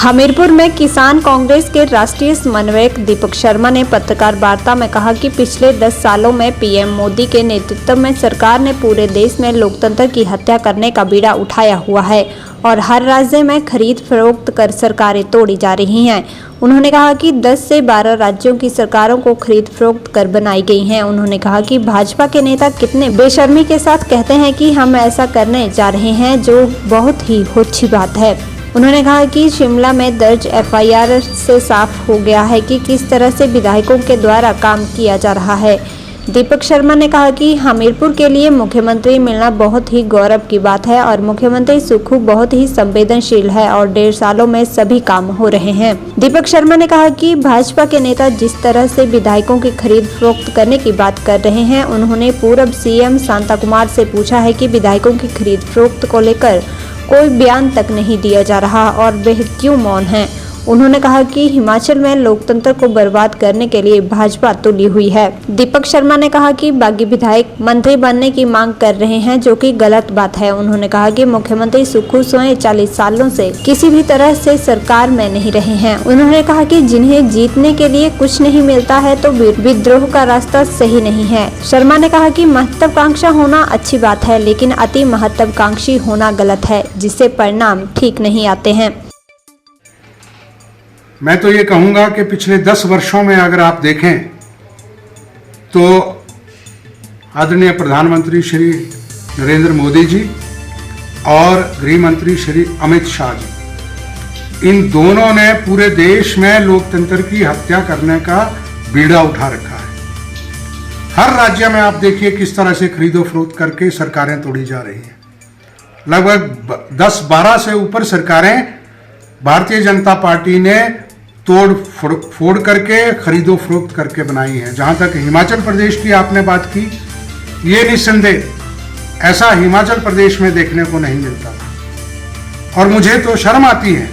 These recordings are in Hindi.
हमीरपुर में किसान कांग्रेस के राष्ट्रीय समन्वयक दीपक शर्मा ने पत्रकार वार्ता में कहा कि पिछले 10 सालों में पीएम मोदी के नेतृत्व में सरकार ने पूरे देश में लोकतंत्र की हत्या करने का बीड़ा उठाया हुआ है और हर राज्य में खरीद फरोख्त कर सरकारें तोड़ी जा रही हैं। उन्होंने कहा कि 10 से 12 राज्यों की सरकारों को खरीद फरोख्त कर बनाई गई हैं। उन्होंने कहा कि भाजपा के नेता कितने बेशर्मी के साथ कहते हैं कि हम ऐसा करने जा रहे हैं, जो बहुत ही अच्छी बात है। उन्होंने कहा कि शिमला में दर्ज एफआईआर से साफ हो गया है कि किस तरह से विधायकों के द्वारा काम किया जा रहा है। दीपक शर्मा ने कहा कि हमीरपुर के लिए मुख्यमंत्री मिलना बहुत ही गौरव की बात है और मुख्यमंत्री सुखू बहुत ही संवेदनशील है और 1.5 सालों में सभी काम हो रहे हैं। दीपक शर्मा ने कहा कि भाजपा के नेता जिस तरह से विधायकों की खरीद फरोख्त करने की बात कर रहे हैं, उन्होंने पूर्व सीएम शांता कुमार से पूछा है कि विधायकों की खरीद फरोख्त को लेकर कोई बयान तक नहीं दिया जा रहा और वह क्यों मौन है। उन्होंने कहा कि हिमाचल में लोकतंत्र को बर्बाद करने के लिए भाजपा तुली हुई है। दीपक शर्मा ने कहा कि बागी विधायक मंत्री बनने की मांग कर रहे हैं, जो कि गलत बात है। उन्होंने कहा कि मुख्यमंत्री सुखू स्वयं 40 सालों से किसी भी तरह से सरकार में नहीं रहे हैं। उन्होंने कहा कि जिन्हें जीतने के लिए कुछ नहीं मिलता है तो विद्रोह का रास्ता सही नहीं है। शर्मा ने कहा कि महत्वाकांक्षा होना अच्छी बात है, लेकिन अति महत्वाकांक्षी होना गलत है, जिससे परिणाम ठीक नहीं आते हैं। मैं तो ये कहूँगा कि पिछले 10 वर्षों में अगर आप देखें तो आदरणीय प्रधानमंत्री श्री नरेंद्र मोदी जी और गृह मंत्री श्री अमित शाह जी, इन दोनों ने पूरे देश में लोकतंत्र की हत्या करने का बीड़ा उठा रखा है। हर राज्य में आप देखिए किस तरह से खरीदो फरोख्त करके सरकारें तोड़ी जा रही हैं। लगभग 10-12 से ऊपर सरकारें भारतीय जनता पार्टी ने तोड़ फोड़ करके खरीदो फरोख्त करके बनाई है। जहां तक हिमाचल प्रदेश की आपने बात की, ये निस्संदेह ऐसा हिमाचल प्रदेश में देखने को नहीं मिलता और मुझे तो शर्म आती है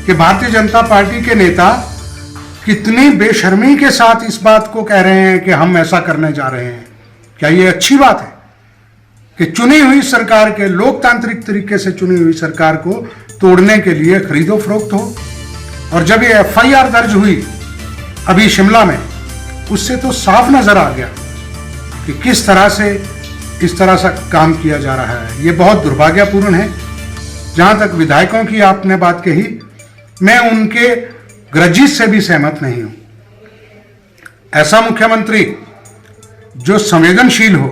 कि भारतीय जनता पार्टी के नेता कितनी बेशर्मी के साथ इस बात को कह रहे हैं कि हम ऐसा करने जा रहे हैं। क्या ये अच्छी बात है कि चुनी हुई सरकार के, लोकतांत्रिक तरीके से चुनी हुई सरकार को तोड़ने के लिए खरीदो फरोख्त हो? और जब ये एफआईआर दर्ज हुई अभी शिमला में, उससे तो साफ नजर आ गया कि किस तरह से इस तरह से काम किया जा रहा है। ये बहुत दुर्भाग्यपूर्ण है। जहां तक विधायकों की आपने बात कही, मैं उनके ग्रजिश से भी सहमत नहीं हूं। ऐसा मुख्यमंत्री जो संवेदनशील हो,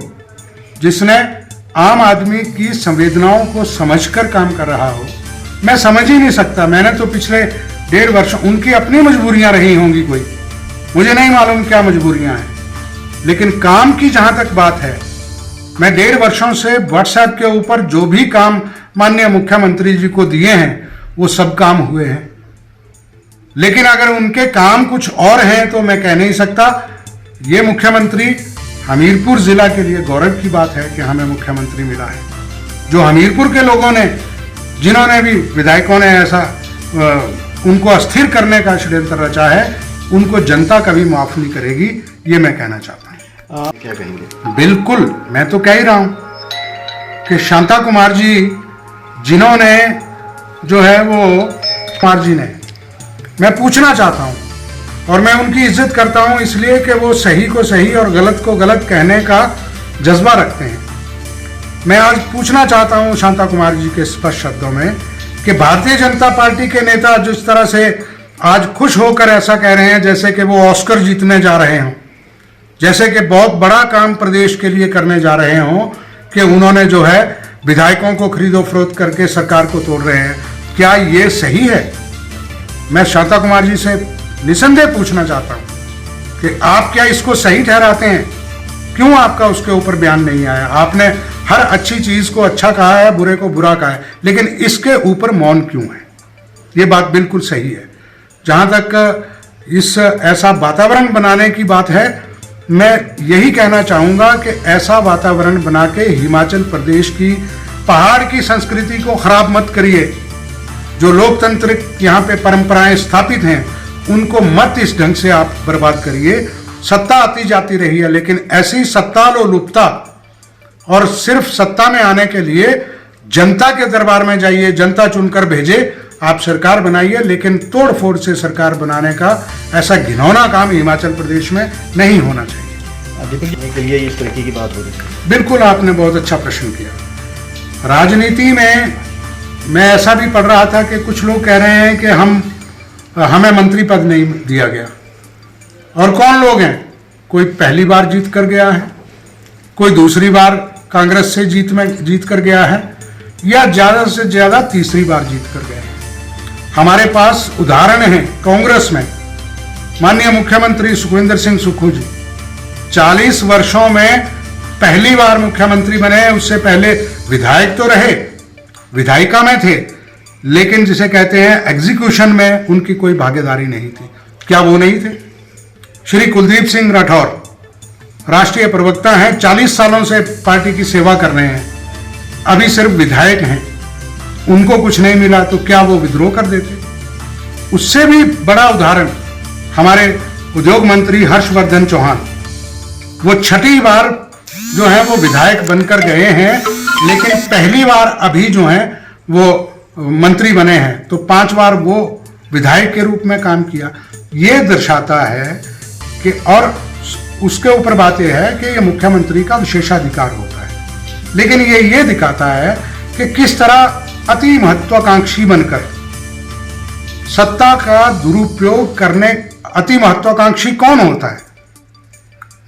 जिसने आम आदमी की संवेदनाओं को समझकर काम कर रहा हो, मैं समझ ही नहीं सकता। मैंने तो पिछले 1.5 वर्ष, उनकी अपनी मजबूरियां रही होंगी कोई, मुझे नहीं मालूम क्या मजबूरियां हैं, लेकिन काम की जहां तक बात है, मैं 1.5 वर्षों से व्हाट्सएप के ऊपर जो भी काम माननीय मुख्यमंत्री जी को दिए हैं वो सब काम हुए हैं। लेकिन अगर उनके काम कुछ और हैं तो मैं कह नहीं सकता। ये मुख्यमंत्री हमीरपुर जिला के लिए गौरव की बात है कि हमें मुख्यमंत्री मिला है। जो हमीरपुर के लोगों ने, जिन्होंने भी विधायकों ने ऐसा उनको अस्थिर करने का षड्यंत्र रचा है, उनको जनता कभी माफ नहीं करेगी, ये मैं कहना चाहता हूँ। क्या कहेंगे? बिल्कुल, मैं तो कह ही रहा हूं कि शांता कुमार जी, जिन्होंने जो है वो कुमार जी ने, मैं पूछना चाहता हूं और मैं उनकी इज्जत करता हूं इसलिए कि वो सही को सही और गलत को गलत कहने का जज्बा रखते हैं। मैं आज पूछना चाहता हूं शांता कुमार जी के स्पष्ट शब्दों में कि भारतीय जनता पार्टी के नेता जिस तरह से आज खुश होकर ऐसा कह रहे हैं जैसे कि वो ऑस्कर जीतने जा रहे हों, जैसे कि बहुत बड़ा काम प्रदेश के लिए करने जा रहे हों, कि उन्होंने जो है विधायकों को खरीदो फरोख्त करके सरकार को तोड़ रहे हैं, क्या ये सही है? मैं शांता कुमार जी से निसंदेह पूछना चाहता हूं कि आप क्या इसको सही ठहराते हैं? क्यों आपका उसके ऊपर बयान नहीं आया? आपने हर अच्छी चीज को अच्छा कहा है, बुरे को बुरा कहा है, लेकिन इसके ऊपर मौन क्यों है? ये बात बिल्कुल सही है। जहां तक इस ऐसा वातावरण बनाने की बात है, मैं यही कहना चाहूंगा कि ऐसा वातावरण बना के हिमाचल प्रदेश की पहाड़ की संस्कृति को खराब मत करिए। जो लोकतांत्रिक यहाँ पे परंपराएं स्थापित हैं, उनको मत इस ढंग से आप बर्बाद करिए। सत्ता आती जाती रही है, लेकिन ऐसी सत्ता लोलुपता और सिर्फ सत्ता में आने के लिए जनता के दरबार में जाइए, जनता चुनकर भेजे, आप सरकार बनाइए, लेकिन तोड़ फोड़ से सरकार बनाने का ऐसा घिनौना काम हिमाचल प्रदेश में नहीं होना चाहिए। दीपक जी के लिए इस तरीके की बात हो रही है। बिल्कुल, आपने बहुत अच्छा प्रश्न किया। राजनीति में मैं ऐसा भी पढ़ रहा था कि कुछ लोग कह रहे हैं कि हमें मंत्री पद नहीं दिया गया। और कौन लोग हैं? कोई पहली बार जीत कर गया है, कोई दूसरी बार कांग्रेस से जीत कर गया है, या ज़्यादा से ज़्यादा तीसरी बार जीत कर गए हैं। हमारे पास उदाहरण है कांग्रेस में, माननीय मुख्यमंत्री सुखविंदर सिंह सुक्खू जी 40 वर्षों में पहली बार मुख्यमंत्री बने। उससे पहले विधायक तो रहे, विधायिका में थे, लेकिन जिसे कहते हैं एग्जीक्यूशन में उनकी कोई भागीदारी नहीं थी। क्या वो नहीं थे? श्री कुलदीप सिंह राठौर राष्ट्रीय प्रवक्ता हैं, 40 सालों से पार्टी की सेवा कर रहे हैं, अभी सिर्फ विधायक हैं, उनको कुछ नहीं मिला तो क्या वो विद्रोह कर देते? उससे भी बड़ा उदाहरण हमारे उद्योग मंत्री हर्षवर्धन चौहान, वो 6ठी बार जो है वो विधायक बनकर गए हैं, लेकिन पहली बार अभी जो है वो मंत्री बने हैं, तो 5 बार वो विधायक के रूप में काम किया। ये दर्शाता है कि, और उसके ऊपर बात यह है कि ये मुख्यमंत्री का विशेषाधिकार होता है, लेकिन ये दिखाता है कि किस तरह अति महत्वाकांक्षी बनकर सत्ता का दुरुपयोग करने। अति महत्वाकांक्षी कौन होता है?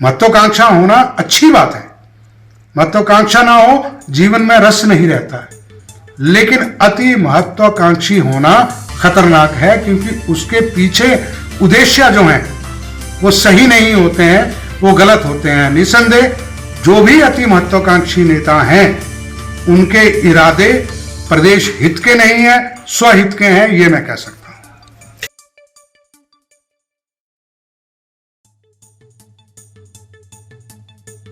महत्वाकांक्षा होना अच्छी बात है, महत्वाकांक्षा ना हो जीवन में रस नहीं रहता है, लेकिन अति महत्वाकांक्षी होना खतरनाक है, क्योंकि उसके पीछे उद्देश्य जो हैं वो सही नहीं होते हैं, वो गलत होते हैं। निसंदेह जो भी अति महत्वाकांक्षी नेता हैं उनके इरादे प्रदेश हित के नहीं है, स्वहित के हैं, ये मैं कह सकता हूं।